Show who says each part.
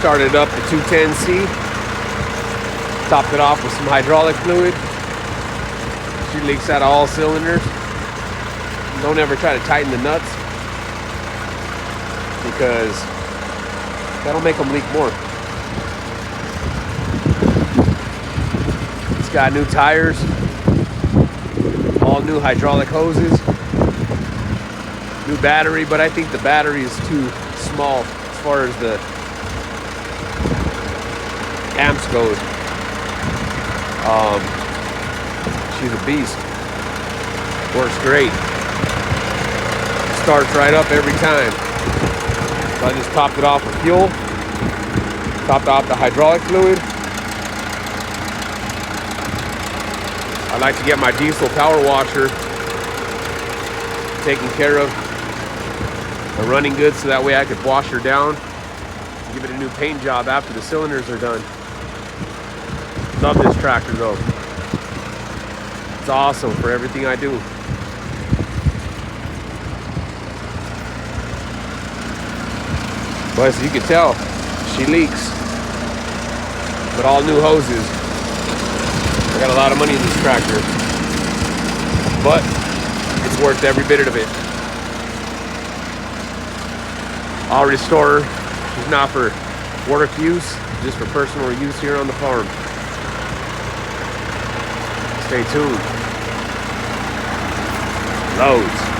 Speaker 1: Started up the 210C. Topped it off with some hydraulic fluid. She leaks out of all cylinders. Don't ever try to tighten the nuts, because that'll make them leak more. It's got new tires, all new hydraulic hoses, new battery, but I think the battery is too small as far as the amps goes. She's a beast. Works great. Starts right up every time. So I just topped it off with fuel, topped off the hydraulic fluid. I like to get my diesel power washer taken care of and running good, so that way I could wash her down, give it a new paint job after the cylinders are done. Love this tractor though. It's awesome for everything I do. But as you can tell, she leaks. But all new hoses. I got a lot of money in this tractor, but it's worth every bit of it. I'll restore her. She's not for work use, just for personal use here on the farm. Stay tuned. Loads.